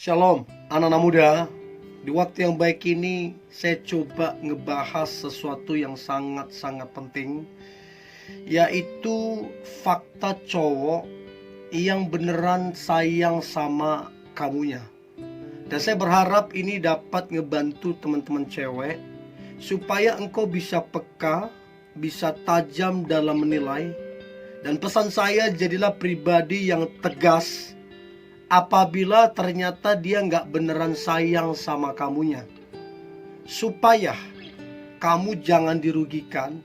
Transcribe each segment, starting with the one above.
Shalom, anak-anak muda. Di waktu yang baik ini, saya coba ngebahas sesuatu yang sangat-sangat penting, yaitu fakta cowok yang beneran sayang sama kamunya. Dan saya berharap ini dapat ngebantu teman-teman cewek, supaya engkau bisa peka, bisa tajam dalam menilai. Dan pesan saya, jadilah pribadi yang tegas apabila ternyata dia nggak beneran sayang sama kamunya, supaya kamu jangan dirugikan,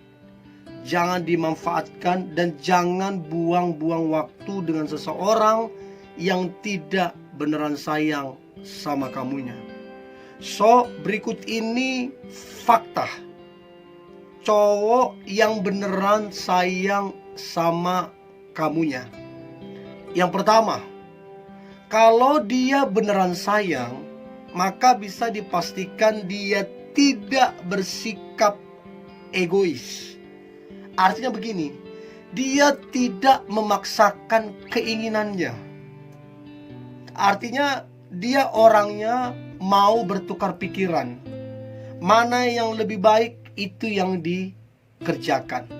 jangan dimanfaatkan, dan jangan buang-buang waktu dengan seseorang yang tidak beneran sayang sama kamunya. So, berikut ini fakta cowok yang beneran sayang sama kamunya. Yang pertama, kalau dia beneran sayang, maka bisa dipastikan dia tidak bersikap egois. Artinya begini, dia tidak memaksakan keinginannya. Artinya dia orangnya mau bertukar pikiran. Mana yang lebih baik itu yang dikerjakan.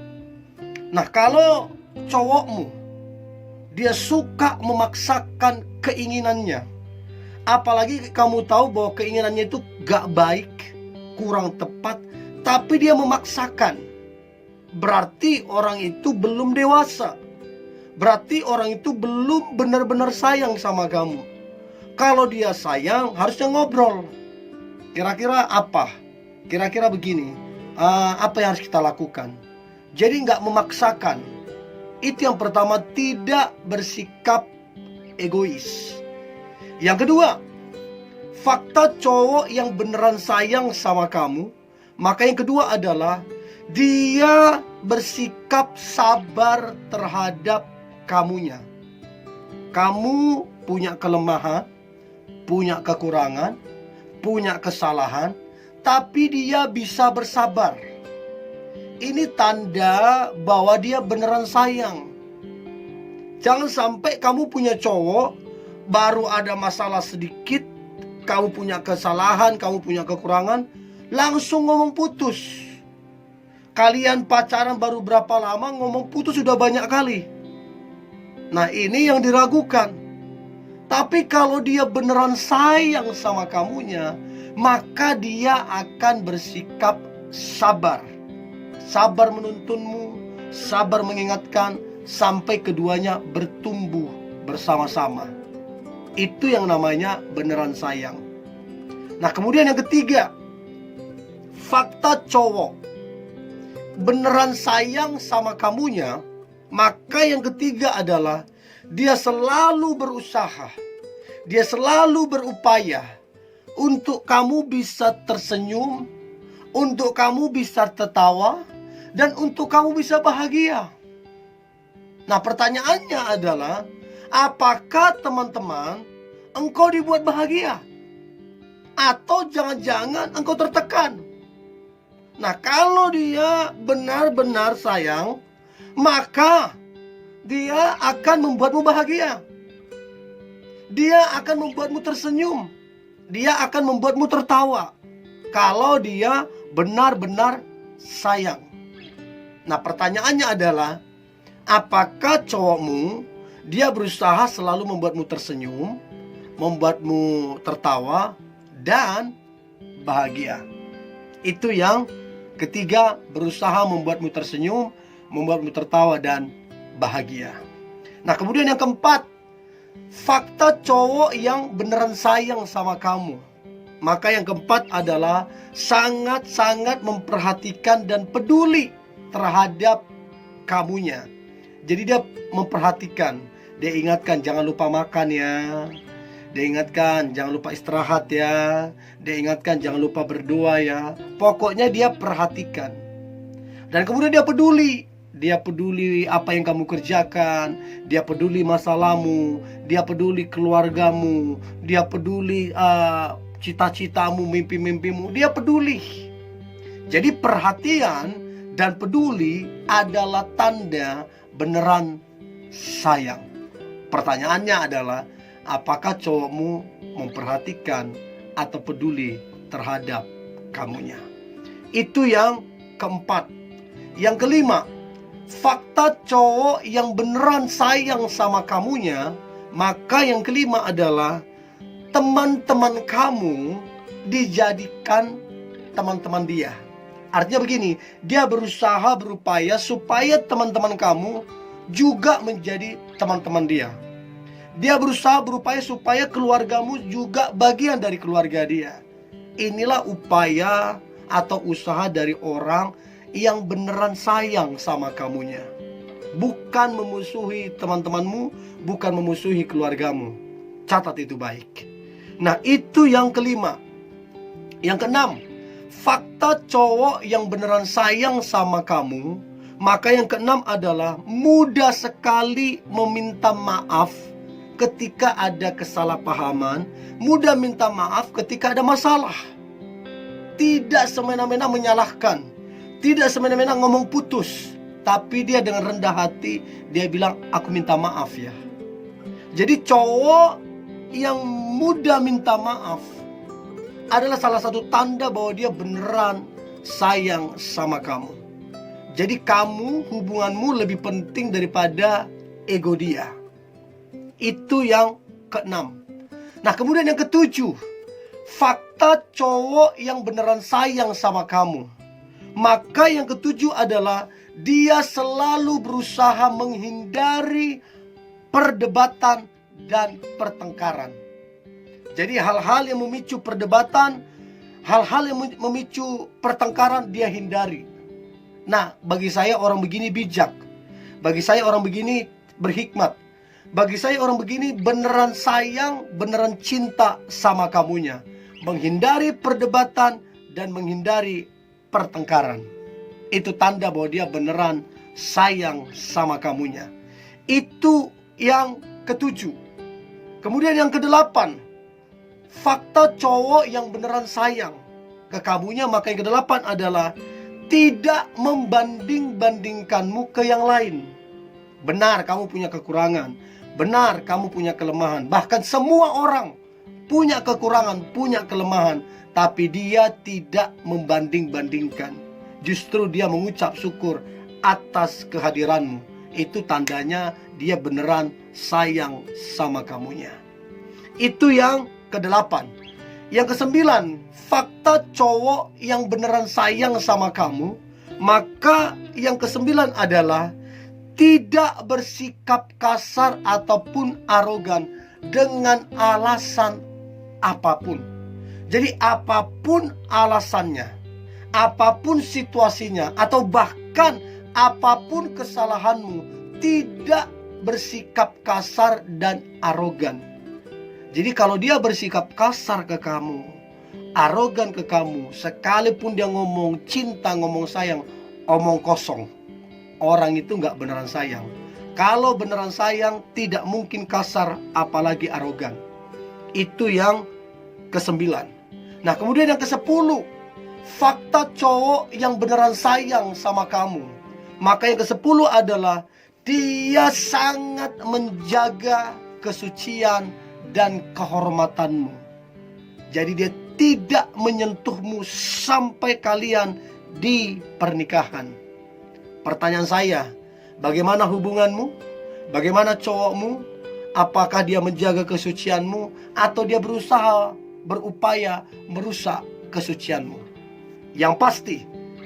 Nah, kalau cowokmu dia suka memaksakan keinginannya, apalagi kamu tahu bahwa keinginannya itu gak baik, kurang tepat, tapi dia memaksakan, berarti orang itu belum dewasa. Berarti orang itu belum benar-benar sayang sama kamu. Kalau dia sayang, harusnya ngobrol. Kira-kira apa? Kira-kira begini, apa yang harus kita lakukan? Jadi gak memaksakan. Itu yang pertama, tidak bersikap egois. Yang kedua, fakta cowok yang beneran sayang sama kamu, maka yang kedua adalah dia bersikap sabar terhadap kamunya. Kamu punya kelemahan, punya kekurangan, punya kesalahan, tapi dia bisa bersabar. Ini tanda bahwa dia beneran sayang. Jangan sampai kamu punya cowok, baru ada masalah sedikit, kamu punya kesalahan, kamu punya kekurangan, langsung ngomong putus. Kalian pacaran baru berapa lama, ngomong putus sudah banyak kali. Nah, ini yang diragukan. Tapi kalau dia beneran sayang sama kamunya, maka dia akan bersikap sabar. Sabar menuntunmu, sabar mengingatkan, sampai keduanya bertumbuh bersama-sama. Itu yang namanya beneran sayang. Nah, kemudian yang ketiga, fakta cowok beneran sayang sama kamunya, maka yang ketiga adalah dia selalu berusaha, dia selalu berupaya untuk kamu bisa tersenyum, untuk kamu bisa tertawa, dan untuk kamu bisa bahagia. Nah, pertanyaannya adalah, apakah teman-teman engkau dibuat bahagia? Atau jangan-jangan engkau tertekan? Nah, kalau dia benar-benar sayang, maka dia akan membuatmu bahagia. Dia akan membuatmu tersenyum. Dia akan membuatmu tertawa. Kalau dia benar-benar sayang. Nah, pertanyaannya adalah, apakah cowokmu dia berusaha selalu membuatmu tersenyum, membuatmu tertawa, dan bahagia? Itu yang ketiga, berusaha membuatmu tersenyum, membuatmu tertawa, dan bahagia. Nah, kemudian yang keempat, fakta cowok yang beneran sayang sama kamu. Maka yang keempat adalah sangat-sangat memperhatikan dan peduli terhadap kamunya. Jadi dia memperhatikan, dia ingatkan jangan lupa makan ya, dia ingatkan jangan lupa istirahat ya, dia ingatkan jangan lupa berdoa ya. Pokoknya dia perhatikan. Dan kemudian dia peduli apa yang kamu kerjakan, dia peduli masalahmu, dia peduli keluargamu, dia peduli cita-citamu, mimpi-mimpimu, dia peduli. Jadi perhatian dan peduli adalah tanda beneran sayang. Pertanyaannya adalah, apakah cowokmu memperhatikan atau peduli terhadap kamunya. Itu yang keempat. Yang kelima, fakta cowok yang beneran sayang sama kamunya, maka yang kelima adalah teman-teman kamu dijadikan teman-teman dia. Artinya begini, dia berusaha berupaya supaya teman-teman kamu juga menjadi teman-teman dia. Dia berusaha berupaya supaya keluargamu juga bagian dari keluarga dia. Inilah upaya atau usaha dari orang yang beneran sayang sama kamunya. Bukan memusuhi teman-temanmu, bukan memusuhi keluargamu. Catat itu baik. Nah, itu yang kelima. Yang keenam, fakta cowok yang beneran sayang sama kamu, maka yang keenam adalah mudah sekali meminta maaf ketika ada kesalahpahaman, mudah minta maaf ketika ada masalah. Tidak semena-mena menyalahkan, tidak semena-mena ngomong putus, tapi dia dengan rendah hati, dia bilang, aku minta maaf ya. Jadi cowok yang mudah minta maaf adalah salah satu tanda bahwa dia beneran sayang sama kamu. Jadi kamu, hubunganmu lebih penting daripada ego dia. Itu yang keenam. Nah, kemudian yang ketujuh, fakta cowok yang beneran sayang sama kamu, maka yang ketujuh adalah dia selalu berusaha menghindari perdebatan dan pertengkaran. Jadi hal-hal yang memicu perdebatan, hal-hal yang memicu pertengkaran dia hindari. Nah, bagi saya orang begini bijak. Bagi saya orang begini berhikmat. Bagi saya orang begini beneran sayang, beneran cinta sama kamunya. Menghindari perdebatan dan menghindari pertengkaran. Itu tanda bahwa dia beneran sayang sama kamunya. Itu yang ketujuh. Kemudian yang kedelapan, fakta cowok yang beneran sayang ke kamunya, maka yang kedelapan adalah tidak membanding-bandingkanmu ke yang lain. Benar, kamu punya kekurangan. Benar, kamu punya kelemahan. Bahkan semua orang punya kekurangan, punya kelemahan. Tapi dia tidak membanding-bandingkan. Justru dia mengucap syukur atas kehadiranmu. Itu tandanya dia beneran sayang sama kamunya. Itu yang kedelapan. Yang kesembilan, fakta cowok yang beneran sayang sama kamu, maka yang kesembilan adalah tidak bersikap kasar ataupun arogan dengan alasan apapun. Jadi apapun alasannya, apapun situasinya, atau bahkan apapun kesalahanmu, tidak bersikap kasar dan arogan. Jadi kalau dia bersikap kasar ke kamu, arogan ke kamu, sekalipun dia ngomong cinta, ngomong sayang, omong kosong. Orang itu gak beneran sayang. Kalau beneran sayang, tidak mungkin kasar, apalagi arogan. Itu yang kesembilan. Nah, kemudian yang kesepuluh, fakta cowok yang beneran sayang sama kamu, maka yang kesepuluh adalah dia sangat menjaga kesucian dan kehormatanmu. Jadi dia tidak menyentuhmu sampai kalian di pernikahan. Pertanyaan saya, bagaimana hubunganmu? Bagaimana cowokmu? Apakah dia menjaga kesucianmu atau dia berusaha, berupaya merusak kesucianmu? Yang pasti,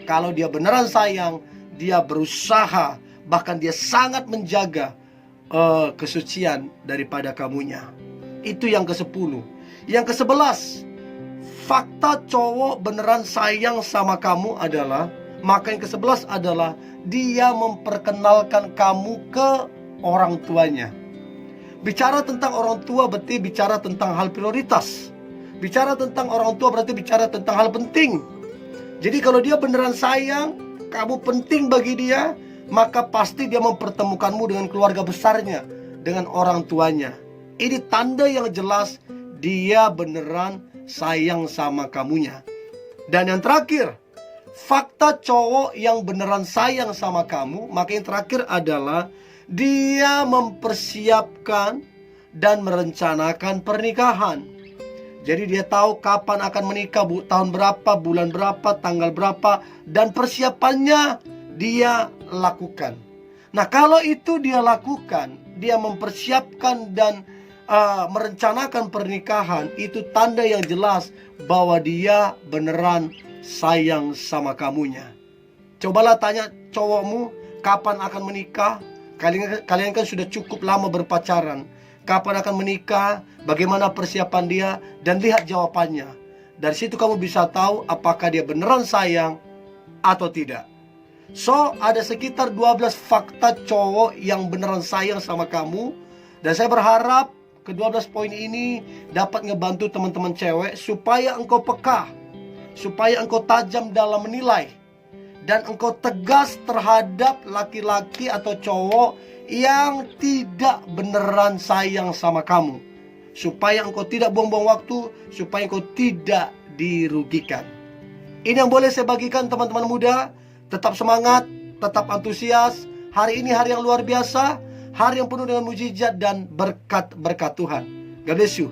kalau dia beneran sayang, dia berusaha, bahkan dia sangat menjaga kesucian daripada kamunya. Itu yang ke-10. Yang ke-11, fakta cowok beneran sayang sama kamu adalah, maka yang ke-11 adalah dia memperkenalkan kamu ke orang tuanya. Bicara tentang orang tua berarti bicara tentang hal prioritas. Bicara tentang orang tua berarti bicara tentang hal penting. Jadi kalau dia beneran sayang, kamu penting bagi dia, maka pasti dia mempertemukanmu dengan keluarga besarnya, dengan orang tuanya. Ini tanda yang jelas dia beneran sayang sama kamunya. Dan yang terakhir, fakta cowok yang beneran sayang sama kamu, maka yang terakhir adalah dia mempersiapkan dan merencanakan pernikahan. Jadi dia tahu kapan akan menikah, tahun berapa, bulan berapa, tanggal berapa, dan persiapannya dia lakukan. Nah, kalau itu dia lakukan, dia mempersiapkan dan merencanakan pernikahan, itu tanda yang jelas bahwa dia beneran sayang sama kamunya. Cobalah tanya cowokmu, kapan akan menikah? Kalian kan sudah cukup lama berpacaran. Kapan akan menikah? Bagaimana persiapan dia? Dan lihat jawabannya. Dari situ kamu bisa tahu apakah dia beneran sayang atau tidak. So, ada sekitar 12 fakta cowok yang beneran sayang sama kamu. Dan saya berharap ke-12 poin ini dapat ngebantu teman-teman cewek supaya engkau peka, supaya engkau tajam dalam menilai, dan engkau tegas terhadap laki-laki atau cowok yang tidak beneran sayang sama kamu, supaya engkau tidak buang-buang waktu, supaya engkau tidak dirugikan. Ini yang boleh saya bagikan teman-teman muda. Tetap semangat, tetap antusias. Hari ini hari yang luar biasa, hari yang penuh dengan mukjizat dan berkat-berkat Tuhan. God bless you.